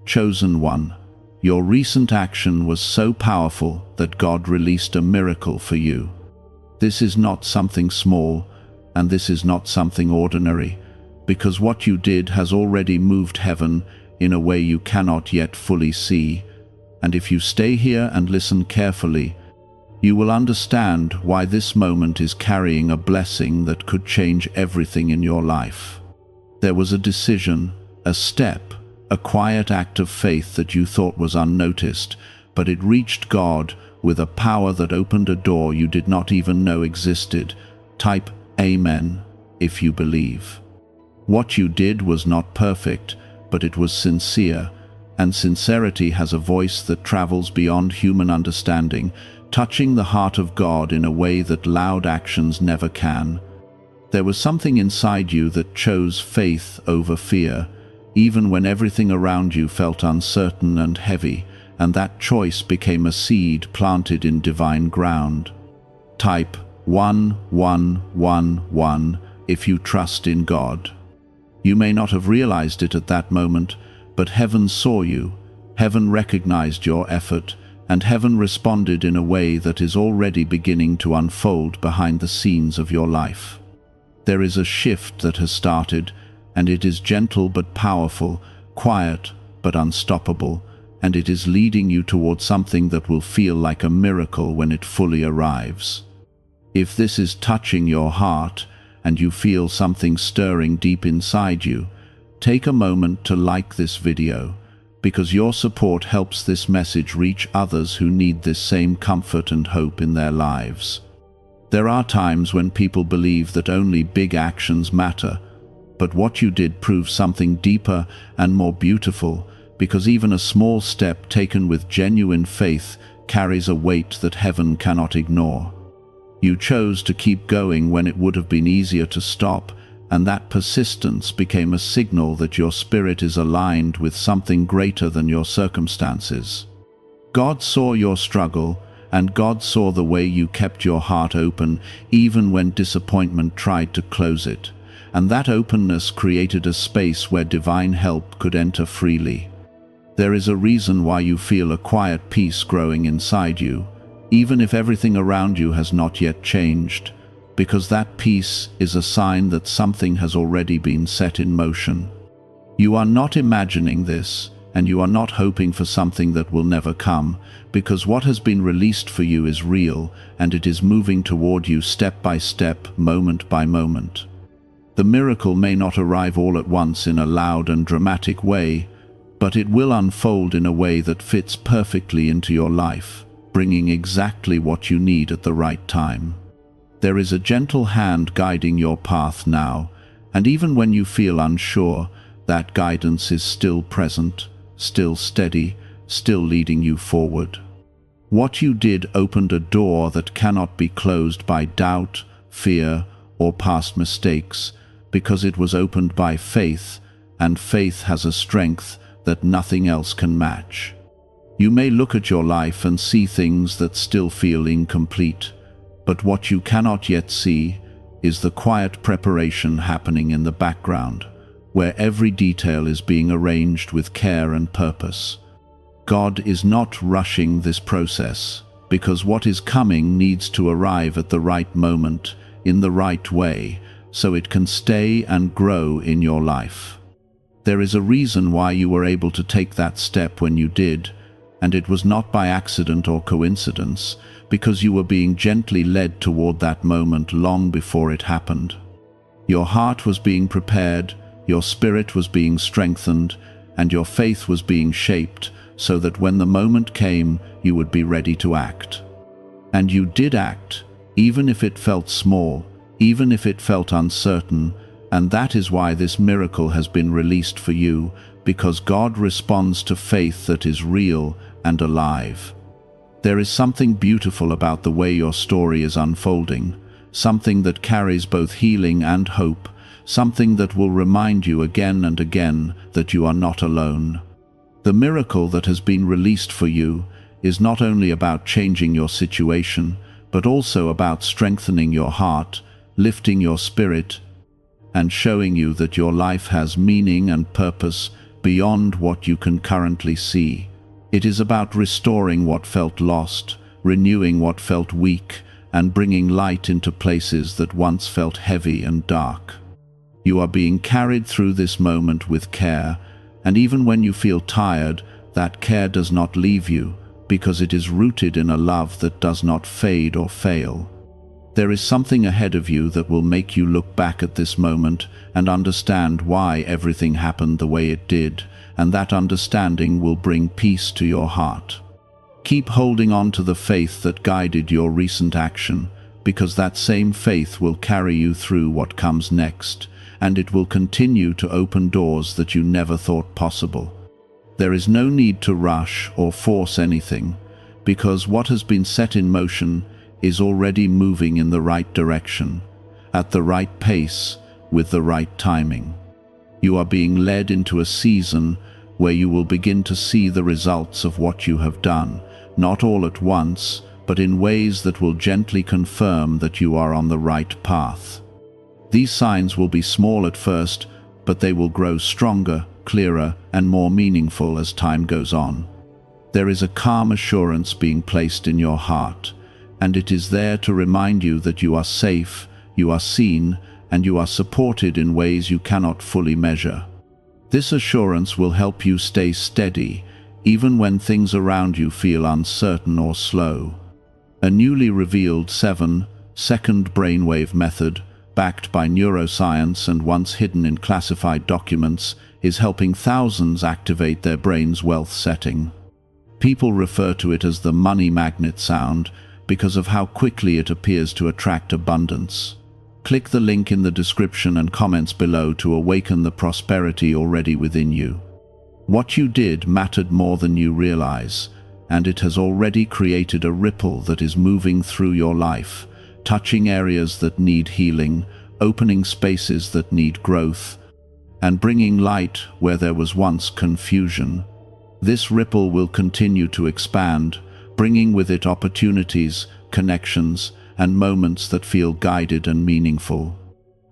Chosen one, your recent action was so powerful that God released a miracle for you. This is not something small, and this is not something ordinary, because what you did has already moved heaven in a way you cannot yet fully see. And if you stay here and listen carefully, you will understand why this moment is carrying a blessing that could change everything in your life. There was a decision, a step, a quiet act of faith that you thought was unnoticed, but it reached God with a power that opened a door you did not even know existed. Type Amen if you believe. What you did was not perfect, but it was sincere, and sincerity has a voice that travels beyond human understanding, touching the heart of God in a way that loud actions never can. There was something inside you that chose faith over fear, even when everything around you felt uncertain and heavy, and that choice became a seed planted in divine ground. Type 1111 if you trust in God. You may not have realized it at that moment, but heaven saw you, heaven recognized your effort, and heaven responded in a way that is already beginning to unfold behind the scenes of your life. There is a shift that has started, and it is gentle but powerful, quiet but unstoppable, and it is leading you towards something that will feel like a miracle when it fully arrives. If this is touching your heart, and you feel something stirring deep inside you, take a moment to like this video, because your support helps this message reach others who need this same comfort and hope in their lives. There are times when people believe that only big actions matter, but what you did proves something deeper and more beautiful, because even a small step taken with genuine faith carries a weight that heaven cannot ignore. You chose to keep going when it would have been easier to stop, and that persistence became a signal that your spirit is aligned with something greater than your circumstances. God saw your struggle, and God saw the way you kept your heart open even when disappointment tried to close it, and that openness created a space where divine help could enter freely. There is a reason why you feel a quiet peace growing inside you, even if everything around you has not yet changed, because that peace is a sign that something has already been set in motion. You are not imagining this, and you are not hoping for something that will never come, because what has been released for you is real, and it is moving toward you step by step, moment by moment. The miracle may not arrive all at once in a loud and dramatic way, but it will unfold in a way that fits perfectly into your life, bringing exactly what you need at the right time. There is a gentle hand guiding your path now, and even when you feel unsure, that guidance is still present, still steady, still leading you forward. What you did opened a door that cannot be closed by doubt, fear, or past mistakes, because it was opened by faith, and faith has a strength that nothing else can match. You may look at your life and see things that still feel incomplete, but what you cannot yet see is the quiet preparation happening in the background, where every detail is being arranged with care and purpose. God is not rushing this process, because what is coming needs to arrive at the right moment, in the right way, so it can stay and grow in your life. There is a reason why you were able to take that step when you did, and it was not by accident or coincidence, because you were being gently led toward that moment long before it happened. Your heart was being prepared, your spirit was being strengthened, and your faith was being shaped so that when the moment came, you would be ready to act. And you did act, even if it felt small, even if it felt uncertain, and that is why this miracle has been released for you, because God responds to faith that is real and alive. There is something beautiful about the way your story is unfolding, something that carries both healing and hope, something that will remind you again and again that you are not alone. The miracle that has been released for you is not only about changing your situation, but also about strengthening your heart, lifting your spirit, and showing you that your life has meaning and purpose beyond what you can currently see. It is about restoring what felt lost, renewing what felt weak, and bringing light into places that once felt heavy and dark. You are being carried through this moment with care, and even when you feel tired, that care does not leave you, because it is rooted in a love that does not fade or fail. There is something ahead of you that will make you look back at this moment and understand why everything happened the way it did, and that understanding will bring peace to your heart. Keep holding on to the faith that guided your recent action, because that same faith will carry you through what comes next, and it will continue to open doors that you never thought possible. There is no need to rush or force anything, because what has been set in motion is already moving in the right direction, at the right pace, with the right timing. You are being led into a season where you will begin to see the results of what you have done, not all at once, but in ways that will gently confirm that you are on the right path. These signs will be small at first, but they will grow stronger, clearer, and more meaningful as time goes on. There is a calm assurance being placed in your heart, and it is there to remind you that you are safe, you are seen, and you are supported in ways you cannot fully measure. This assurance will help you stay steady, even when things around you feel uncertain or slow. A newly revealed 7-second brainwave method, backed by neuroscience and once hidden in classified documents, is helping thousands activate their brain's wealth setting. People refer to it as the money magnet sound because of how quickly it appears to attract abundance. Click the link in the description and comments below to awaken the prosperity already within you. What you did mattered more than you realize, and it has already created a ripple that is moving through your life, touching areas that need healing, opening spaces that need growth, and bringing light where there was once confusion. This ripple will continue to expand, bringing with it opportunities, connections, and moments that feel guided and meaningful.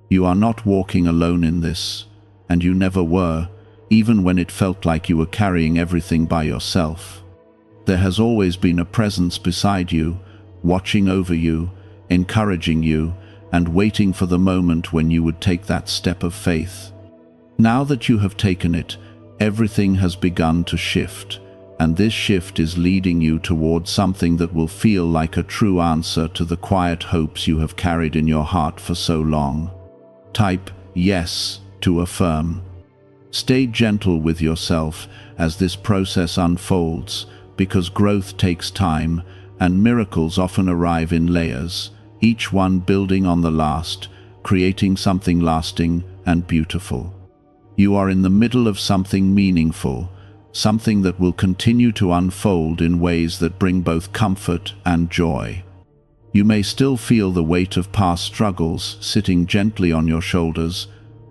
You are not walking alone in this, and you never were, even when it felt like you were carrying everything by yourself. There has always been a presence beside you, watching over you, encouraging you, and waiting for the moment when you would take that step of faith. Now that you have taken it, everything has begun to shift, and this shift is leading you towards something that will feel like a true answer to the quiet hopes you have carried in your heart for so long. Type yes to affirm. Stay gentle with yourself as this process unfolds, because growth takes time and miracles often arrive in layers, each one building on the last, creating something lasting and beautiful. You are in the middle of something meaningful, something that will continue to unfold in ways that bring both comfort and joy. You may still feel the weight of past struggles sitting gently on your shoulders,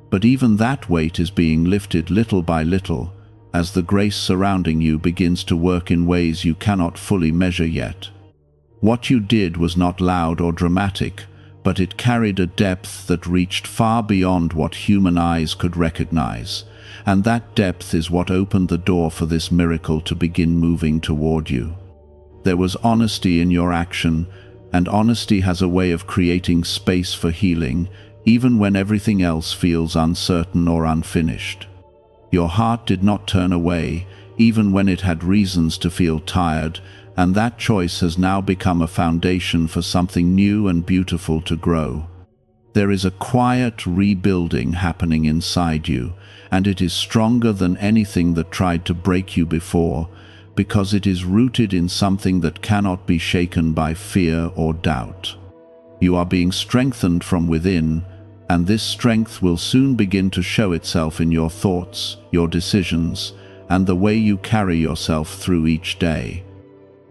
but even that weight is being lifted little by little as the grace surrounding you begins to work in ways you cannot fully measure yet. What you did was not loud or dramatic, but it carried a depth that reached far beyond what human eyes could recognize, and that depth is what opened the door for this miracle to begin moving toward you. There was honesty in your action, and honesty has a way of creating space for healing, even when everything else feels uncertain or unfinished. Your heart did not turn away, even when it had reasons to feel tired, and that choice has now become a foundation for something new and beautiful to grow. There is a quiet rebuilding happening inside you, and it is stronger than anything that tried to break you before, because it is rooted in something that cannot be shaken by fear or doubt. You are being strengthened from within, and this strength will soon begin to show itself in your thoughts, your decisions, and the way you carry yourself through each day.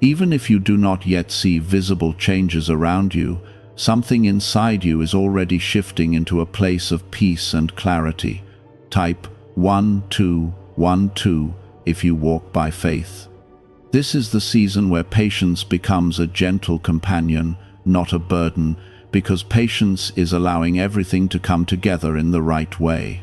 Even if you do not yet see visible changes around you, something inside you is already shifting into a place of peace and clarity. Type 1212 if you walk by faith. This is the season where patience becomes a gentle companion, not a burden, because patience is allowing everything to come together in the right way.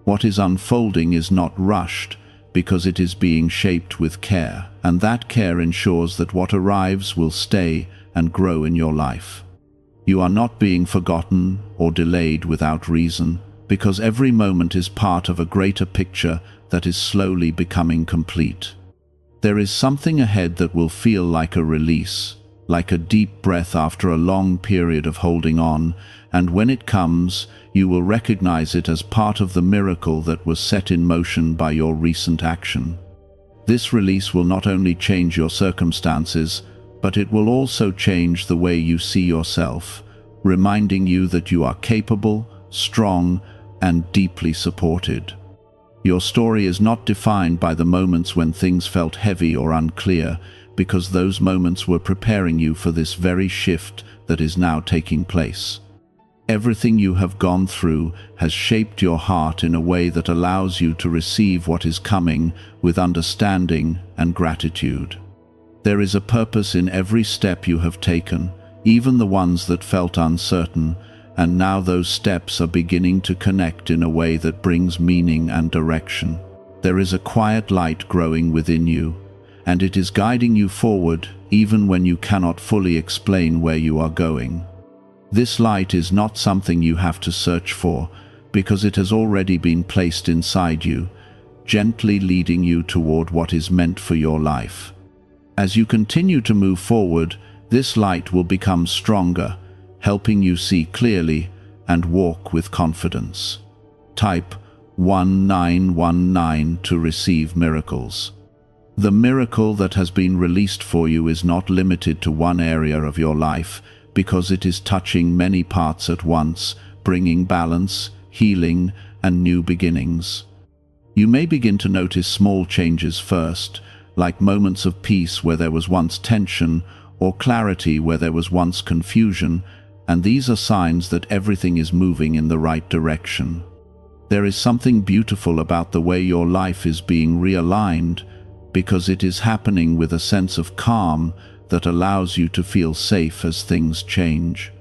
What is unfolding is not rushed, because it is being shaped with care, and that care ensures that what arrives will stay and grow in your life. You are not being forgotten or delayed without reason, because every moment is part of a greater picture that is slowly becoming complete. There is something ahead that will feel like a release, like a deep breath after a long period of holding on, and when it comes, you will recognize it as part of the miracle that was set in motion by your recent action. This release will not only change your circumstances, but it will also change the way you see yourself, reminding you that you are capable, strong, and deeply supported. Your story is not defined by the moments when things felt heavy or unclear, because those moments were preparing you for this very shift that is now taking place. Everything you have gone through has shaped your heart in a way that allows you to receive what is coming with understanding and gratitude. There is a purpose in every step you have taken, even the ones that felt uncertain, and now those steps are beginning to connect in a way that brings meaning and direction. There is a quiet light growing within you, and it is guiding you forward even when you cannot fully explain where you are going. This light is not something you have to search for, because it has already been placed inside you, gently leading you toward what is meant for your life. As you continue to move forward, this light will become stronger, helping you see clearly and walk with confidence. Type 1919 to receive miracles. The miracle that has been released for you is not limited to one area of your life, because it is touching many parts at once, bringing balance, healing, and new beginnings. You may begin to notice small changes first, like moments of peace where there was once tension, or clarity where there was once confusion, and these are signs that everything is moving in the right direction. There is something beautiful about the way your life is being realigned, because it is happening with a sense of calm that allows you to feel safe as things change.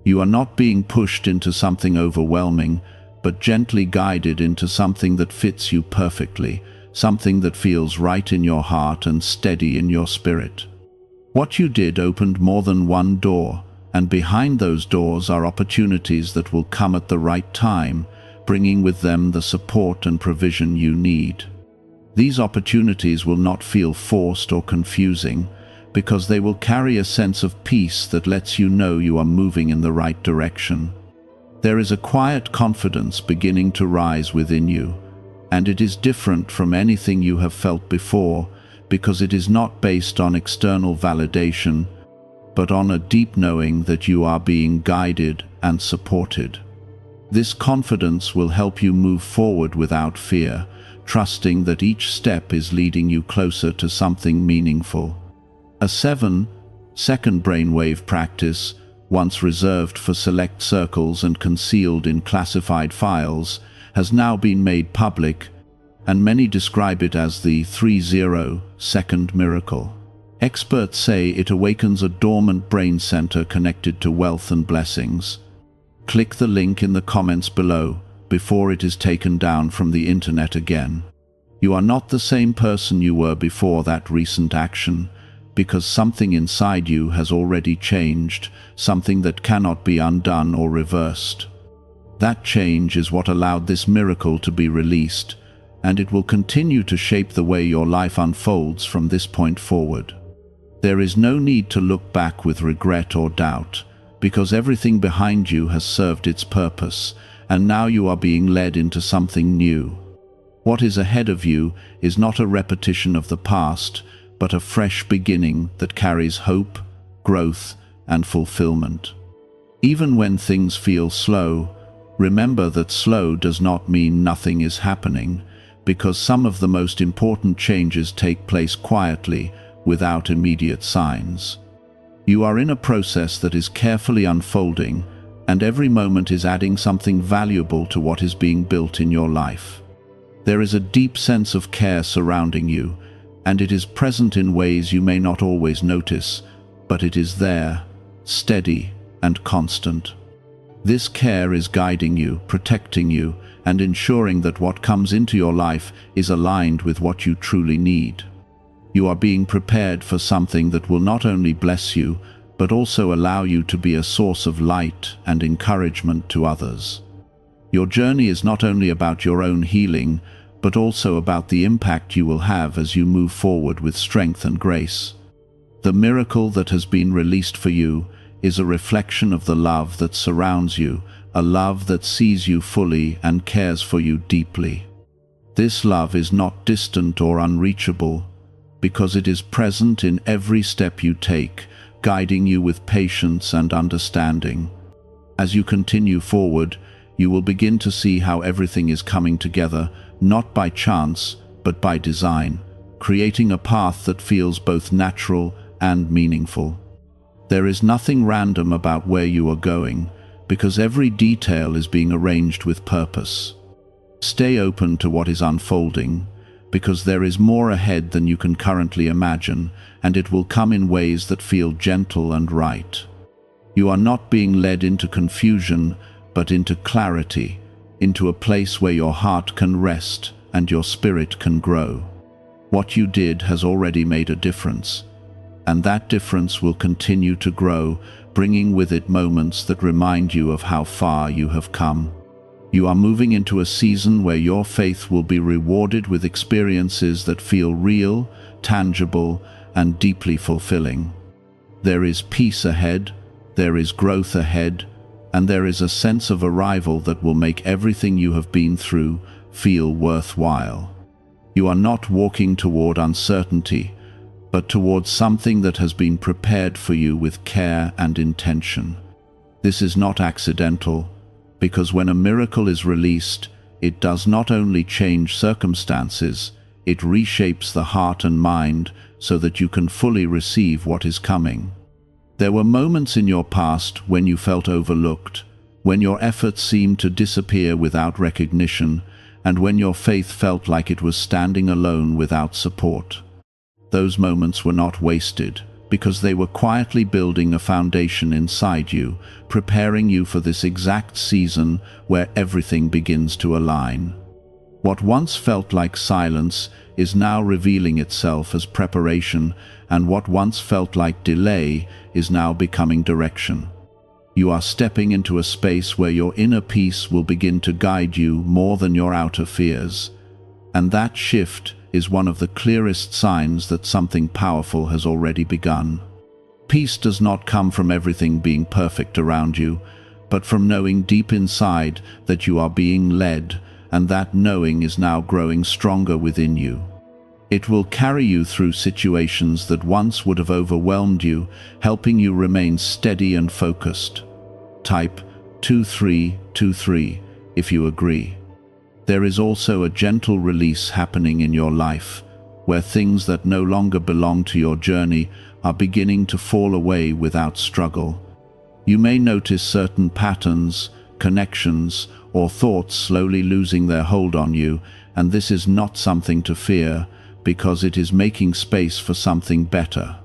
You are not being pushed into something overwhelming, but gently guided into something that fits you perfectly, something that feels right in your heart and steady in your spirit. What you did opened more than one door, and behind those doors are opportunities that will come at the right time, bringing with them the support and provision you need. These opportunities will not feel forced or confusing, because they will carry a sense of peace that lets you know you are moving in the right direction. There is a quiet confidence beginning to rise within you, and it is different from anything you have felt before, because it is not based on external validation, but on a deep knowing that you are being guided and supported. This confidence will help you move forward without fear, trusting that each step is leading you closer to something meaningful. A 7-second brainwave practice, once reserved for select circles and concealed in classified files, has now been made public, and many describe it as the 30-second miracle. Experts say it awakens a dormant brain center connected to wealth and blessings. Click the link in the comments below before it is taken down from the internet again. You are not the same person you were before that recent action, because something inside you has already changed, something that cannot be undone or reversed. That change is what allowed this miracle to be released, and it will continue to shape the way your life unfolds from this point forward. There is no need to look back with regret or doubt, because everything behind you has served its purpose, and now you are being led into something new. What is ahead of you is not a repetition of the past, but a fresh beginning that carries hope, growth, and fulfillment. Even when things feel slow, remember that slow does not mean nothing is happening, because some of the most important changes take place quietly, without immediate signs. You are in a process that is carefully unfolding, and every moment is adding something valuable to what is being built in your life. There is a deep sense of care surrounding you, and it is present in ways you may not always notice, but it is there, steady and constant. This care is guiding you, protecting you, and ensuring that what comes into your life is aligned with what you truly need. You are being prepared for something that will not only bless you, but also allow you to be a source of light and encouragement to others. Your journey is not only about your own healing, but also about the impact you will have as you move forward with strength and grace. The miracle that has been released for you is a reflection of the love that surrounds you, a love that sees you fully and cares for you deeply. This love is not distant or unreachable, because it is present in every step you take, guiding you with patience and understanding. As you continue forward, you will begin to see how everything is coming together, not by chance, but by design, creating a path that feels both natural and meaningful. There is nothing random about where you are going, because every detail is being arranged with purpose. Stay open to what is unfolding, because there is more ahead than you can currently imagine, and it will come in ways that feel gentle and right. You are not being led into confusion, but into clarity, into a place where your heart can rest and your spirit can grow. What you did has already made a difference, and that difference will continue to grow, bringing with it moments that remind you of how far you have come. You are moving into a season where your faith will be rewarded with experiences that feel real, tangible, and deeply fulfilling. There is peace ahead, there is growth ahead, and there is a sense of arrival that will make everything you have been through feel worthwhile. You are not walking toward uncertainty, but towards something that has been prepared for you with care and intention. This is not accidental, because when a miracle is released, it does not only change circumstances, it reshapes the heart and mind so that you can fully receive what is coming. There were moments in your past when you felt overlooked, when your efforts seemed to disappear without recognition, and when your faith felt like it was standing alone without support. Those moments were not wasted, because they were quietly building a foundation inside you, preparing you for this exact season where everything begins to align. What once felt like silence is now revealing itself as preparation, and what once felt like delay is now becoming direction. You are stepping into a space where your inner peace will begin to guide you more than your outer fears. And that shift is one of the clearest signs that something powerful has already begun. Peace does not come from everything being perfect around you, but from knowing deep inside that you are being led, and that knowing is now growing stronger within you. It will carry you through situations that once would have overwhelmed you, helping you remain steady and focused. Type 2323 if you agree. There is also a gentle release happening in your life, where things that no longer belong to your journey are beginning to fall away without struggle. You may notice certain patterns, connections, or thoughts slowly losing their hold on you, and this is not something to fear, because it is making space for something better.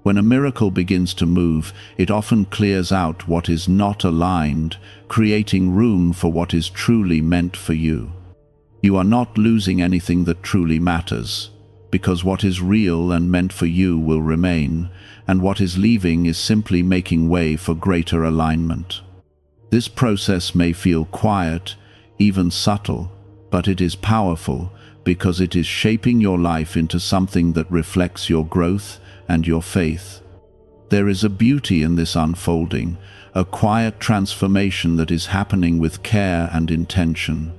When a miracle begins to move, it often clears out what is not aligned, creating room for what is truly meant for you. You are not losing anything that truly matters, because what is real and meant for you will remain, and what is leaving is simply making way for greater alignment. This process may feel quiet, even subtle, but it is powerful, because it is shaping your life into something that reflects your growth and your faith. There is a beauty in this unfolding, a quiet transformation that is happening with care and intention.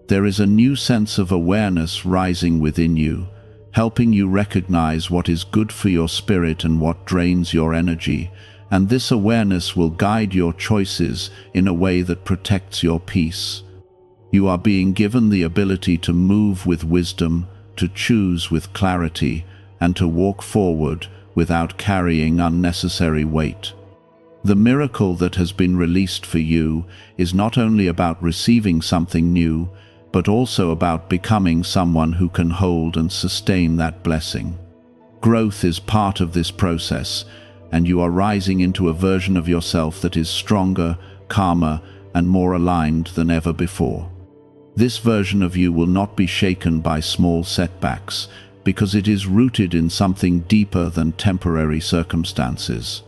There is a new sense of awareness rising within you, helping you recognize what is good for your spirit and what drains your energy, and this awareness will guide your choices in a way that protects your peace. You are being given the ability to move with wisdom, to choose with clarity, and to walk forward without carrying unnecessary weight. The miracle that has been released for you is not only about receiving something new, but also about becoming someone who can hold and sustain that blessing. Growth is part of this process, and you are rising into a version of yourself that is stronger, calmer, and more aligned than ever before. This version of you will not be shaken by small setbacks, because it is rooted in something deeper than temporary circumstances.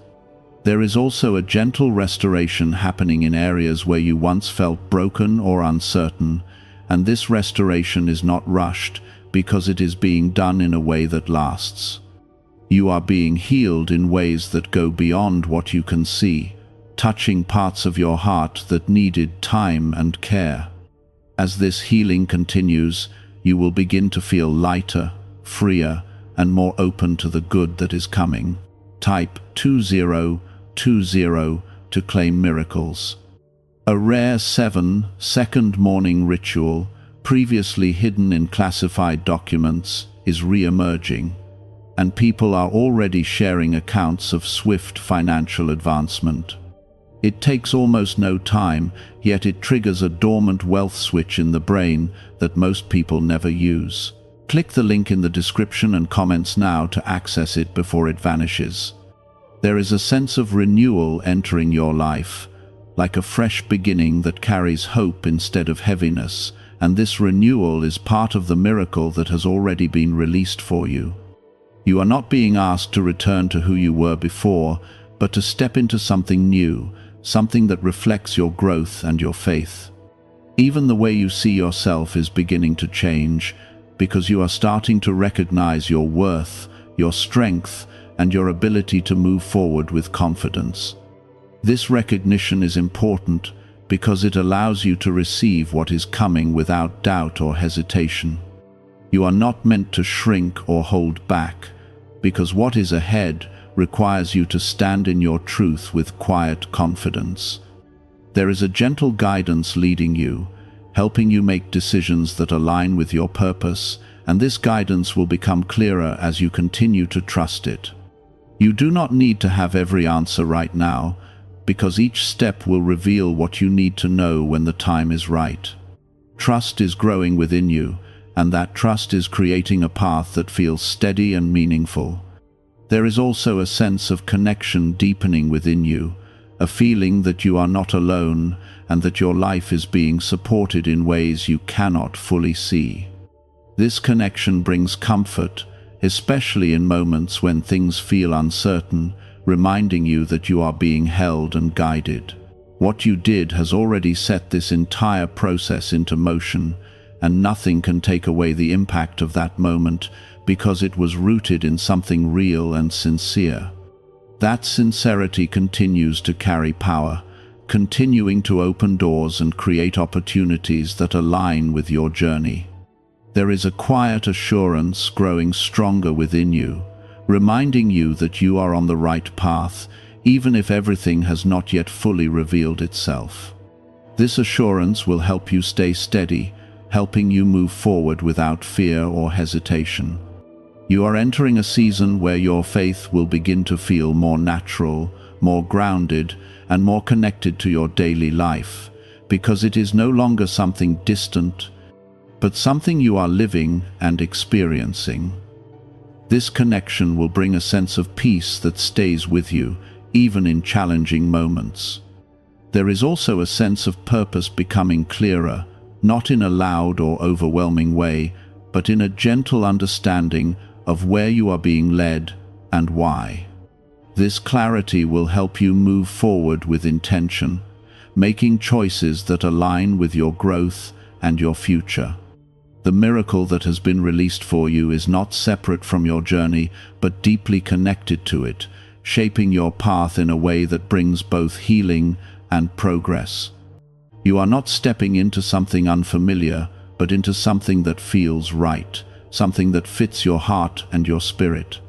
There is also a gentle restoration happening in areas where you once felt broken or uncertain, and this restoration is not rushed because it is being done in a way that lasts. You are being healed in ways that go beyond what you can see, touching parts of your heart that needed time and care. As this healing continues, you will begin to feel lighter, freer, and more open to the good that is coming. Type 2020 to claim miracles. A rare 7-second morning ritual, previously hidden in classified documents, is re-emerging, and people are already sharing accounts of swift financial advancement. It takes almost no time, yet it triggers a dormant wealth switch in the brain that most people never use. Click the link in the description and comments now to access it before it vanishes. There is a sense of renewal entering your life, like a fresh beginning that carries hope instead of heaviness, and this renewal is part of the miracle that has already been released for you. You are not being asked to return to who you were before, but to step into something new, something that reflects your growth and your faith. Even the way you see yourself is beginning to change, because you are starting to recognize your worth, your strength, and your ability to move forward with confidence. This recognition is important because it allows you to receive what is coming without doubt or hesitation. You are not meant to shrink or hold back, because what is ahead requires you to stand in your truth with quiet confidence. There is a gentle guidance leading you, helping you make decisions that align with your purpose, and this guidance will become clearer as you continue to trust it. You do not need to have every answer right now, because each step will reveal what you need to know when the time is right. Trust is growing within you, and that trust is creating a path that feels steady and meaningful. There is also a sense of connection deepening within you, a feeling that you are not alone and that your life is being supported in ways you cannot fully see. This connection brings comfort, especially in moments when things feel uncertain, reminding you that you are being held and guided. What you did has already set this entire process into motion, and nothing can take away the impact of that moment because it was rooted in something real and sincere. That sincerity continues to carry power, continuing to open doors and create opportunities that align with your journey. There is a quiet assurance growing stronger within you, reminding you that you are on the right path, even if everything has not yet fully revealed itself. This assurance will help you stay steady, helping you move forward without fear or hesitation. You are entering a season where your faith will begin to feel more natural, more grounded, and more connected to your daily life, because it is no longer something distant, but something you are living and experiencing. This connection will bring a sense of peace that stays with you, even in challenging moments. There is also a sense of purpose becoming clearer, not in a loud or overwhelming way, but in a gentle understanding of where you are being led and why. This clarity will help you move forward with intention, making choices that align with your growth and your future. The miracle that has been released for you is not separate from your journey, but deeply connected to it, shaping your path in a way that brings both healing and progress. You are not stepping into something unfamiliar, but into something that feels right, something that fits your heart and your spirit.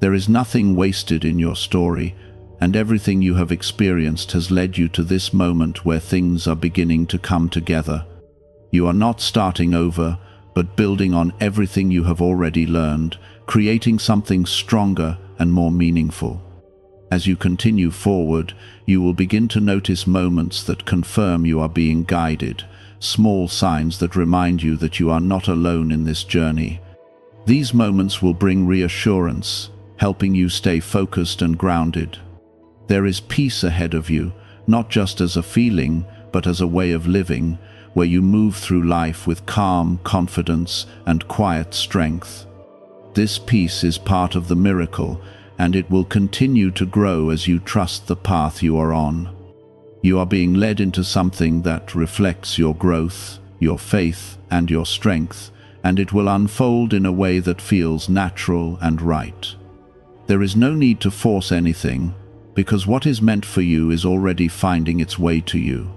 There is nothing wasted in your story, and everything you have experienced has led you to this moment where things are beginning to come together. You are not starting over, but building on everything you have already learned, creating something stronger and more meaningful. As you continue forward, you will begin to notice moments that confirm you are being guided, small signs that remind you that you are not alone in this journey. These moments will bring reassurance, helping you stay focused and grounded. There is peace ahead of you, not just as a feeling, but as a way of living, where you move through life with calm, confidence, and quiet strength. This peace is part of the miracle, and it will continue to grow as you trust the path you are on. You are being led into something that reflects your growth, your faith, and your strength, and it will unfold in a way that feels natural and right. There is no need to force anything, because what is meant for you is already finding its way to you.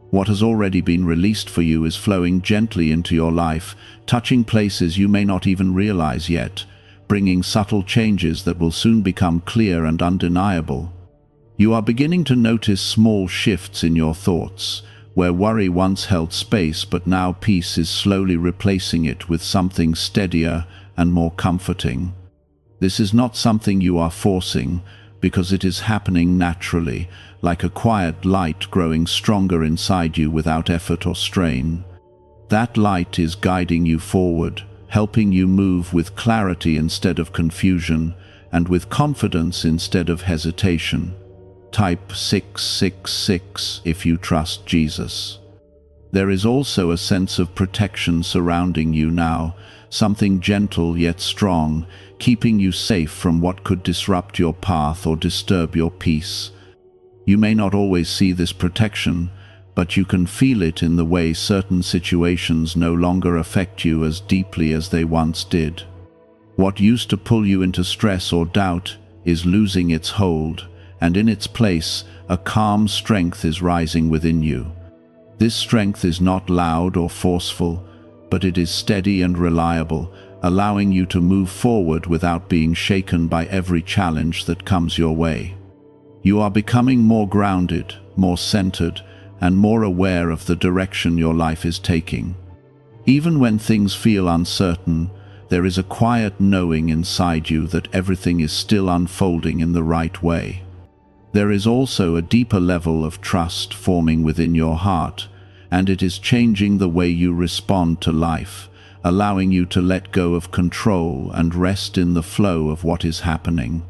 What has already been released for you is flowing gently into your life, touching places you may not even realize yet, bringing subtle changes that will soon become clear and undeniable. You are beginning to notice small shifts in your thoughts, where worry once held space, but now peace is slowly replacing it with something steadier and more comforting. This is not something you are forcing, because it is happening naturally, like a quiet light growing stronger inside you without effort or strain. That light is guiding you forward, helping you move with clarity instead of confusion, and with confidence instead of hesitation. Type 666 if you trust Jesus. There is also a sense of protection surrounding you now, something gentle yet strong, keeping you safe from what could disrupt your path or disturb your peace. You may not always see this protection, but you can feel it in the way certain situations no longer affect you as deeply as they once did. What used to pull you into stress or doubt is losing its hold, and in its place, a calm strength is rising within you. This strength is not loud or forceful, but it is steady and reliable, allowing you to move forward without being shaken by every challenge that comes your way. You are becoming more grounded, more centered, and more aware of the direction your life is taking. Even when things feel uncertain, there is a quiet knowing inside you that everything is still unfolding in the right way. There is also a deeper level of trust forming within your heart, and it is changing the way you respond to life, allowing you to let go of control and rest in the flow of what is happening.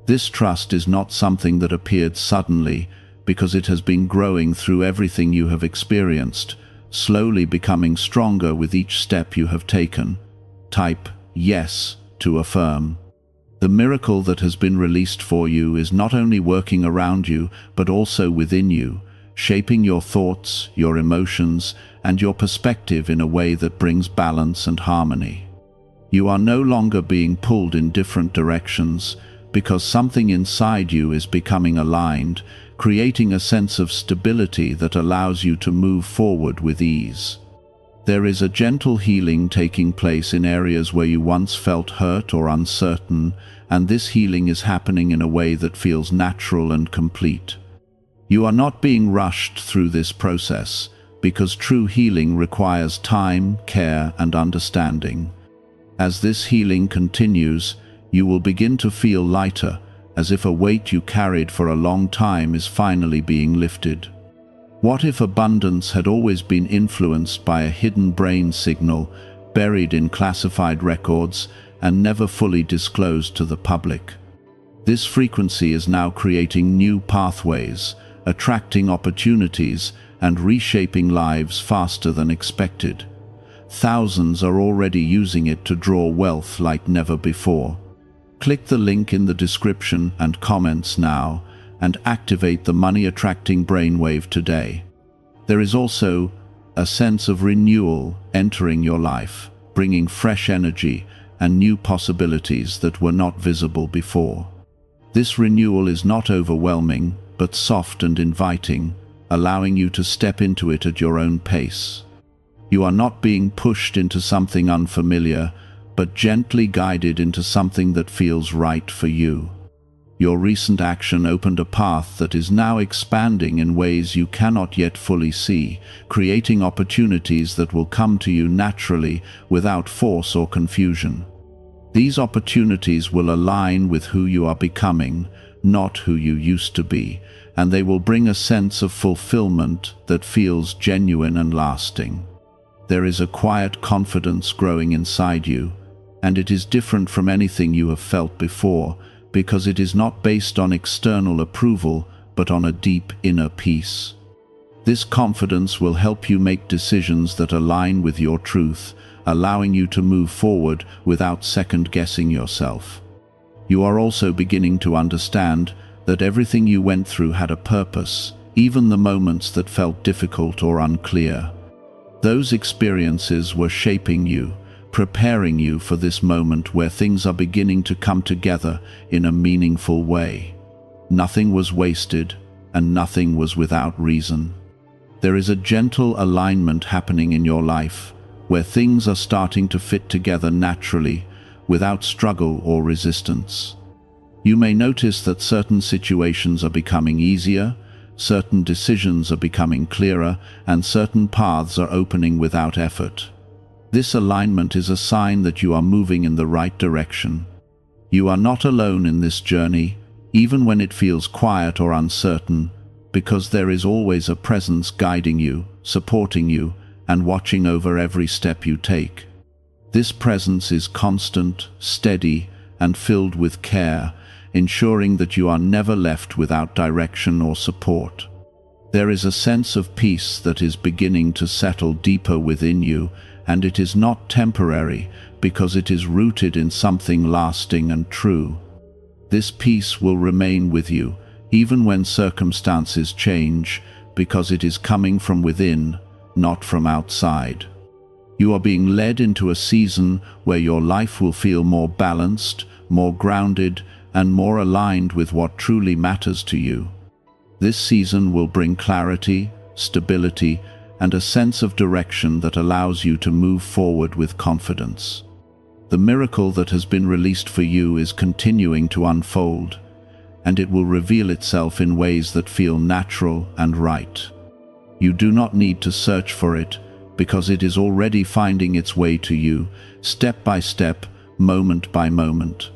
This trust is not something that appeared suddenly, because it has been growing through everything you have experienced, slowly becoming stronger with each step you have taken. Type yes to affirm. The miracle that has been released for you is not only working around you, but also within you, shaping your thoughts, your emotions, and your perspective in a way that brings balance and harmony. You are no longer being pulled in different directions, because something inside you is becoming aligned, creating a sense of stability that allows you to move forward with ease. There is a gentle healing taking place in areas where you once felt hurt or uncertain, and this healing is happening in a way that feels natural and complete. You are not being rushed through this process, because true healing requires time, care, and understanding. As this healing continues, you will begin to feel lighter, as if a weight you carried for a long time is finally being lifted. What if abundance had always been influenced by a hidden brain signal buried in classified records and never fully disclosed to the public? This frequency is now creating new pathways, attracting opportunities and reshaping lives faster than expected. Thousands are already using it to draw wealth like never before. Click the link in the description and comments now and activate the money-attracting brainwave today. There is also a sense of renewal entering your life, bringing fresh energy and new possibilities that were not visible before. This renewal is not overwhelming, but soft and inviting, allowing you to step into it at your own pace. You are not being pushed into something unfamiliar, but gently guided into something that feels right for you. Your recent action opened a path that is now expanding in ways you cannot yet fully see, creating opportunities that will come to you naturally without force or confusion. These opportunities will align with who you are becoming, not who you used to be, and they will bring a sense of fulfillment that feels genuine and lasting. There is a quiet confidence growing inside you, and it is different from anything you have felt before, because it is not based on external approval, but on a deep inner peace. This confidence will help you make decisions that align with your truth, allowing you to move forward without second-guessing yourself. You are also beginning to understand that everything you went through had a purpose, even the moments that felt difficult or unclear. Those experiences were shaping you, preparing you for this moment where things are beginning to come together in a meaningful way. Nothing was wasted, and nothing was without reason. There is a gentle alignment happening in your life, where things are starting to fit together naturally, without struggle or resistance. You may notice that certain situations are becoming easier, certain decisions are becoming clearer, and certain paths are opening without effort. This alignment is a sign that you are moving in the right direction. You are not alone in this journey, even when it feels quiet or uncertain, because there is always a presence guiding you, supporting you, and watching over every step you take. This presence is constant, steady, and filled with care, ensuring that you are never left without direction or support. There is a sense of peace that is beginning to settle deeper within you, and it is not temporary because it is rooted in something lasting and true. This peace will remain with you, even when circumstances change, because it is coming from within, not from outside. You are being led into a season where your life will feel more balanced, more grounded, and more aligned with what truly matters to you. This season will bring clarity, stability, and a sense of direction that allows you to move forward with confidence. The miracle that has been released for you is continuing to unfold, and it will reveal itself in ways that feel natural and right. You do not need to search for it, because it is already finding its way to you, step by step, moment by moment.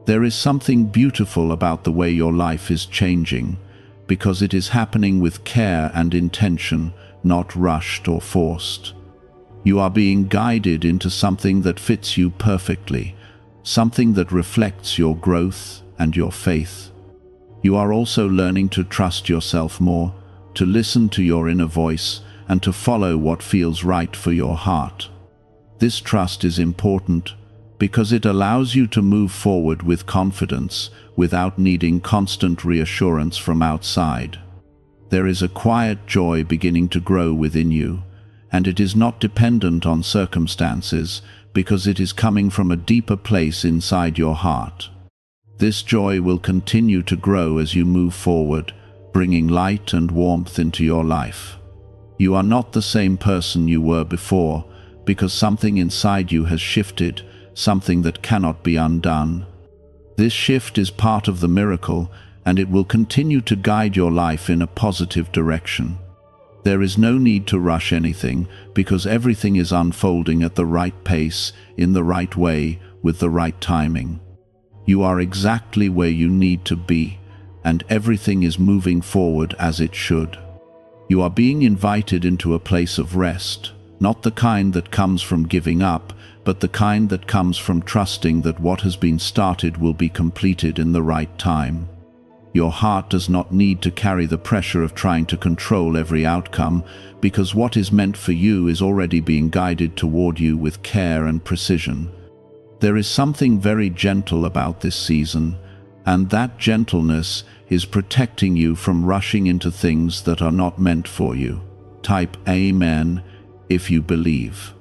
There is something beautiful about the way your life is changing, because it is happening with care and intention, not rushed or forced. You are being guided into something that fits you perfectly, something that reflects your growth and your faith. You are also learning to trust yourself more, to listen to your inner voice, and to follow what feels right for your heart. This trust is important because it allows you to move forward with confidence without needing constant reassurance from outside. There is a quiet joy beginning to grow within you, and it is not dependent on circumstances because it is coming from a deeper place inside your heart. This joy will continue to grow as you move forward, bringing light and warmth into your life. You are not the same person you were before, because something inside you has shifted, something that cannot be undone. This shift is part of the miracle, and it will continue to guide your life in a positive direction. There is no need to rush anything, because everything is unfolding at the right pace, in the right way, with the right timing. You are exactly where you need to be, and everything is moving forward as it should. You are being invited into a place of rest, not the kind that comes from giving up, but the kind that comes from trusting that what has been started will be completed in the right time. Your heart does not need to carry the pressure of trying to control every outcome, because what is meant for you is already being guided toward you with care and precision. There is something very gentle about this season, and that gentleness is protecting you from rushing into things that are not meant for you. Type Amen if you believe.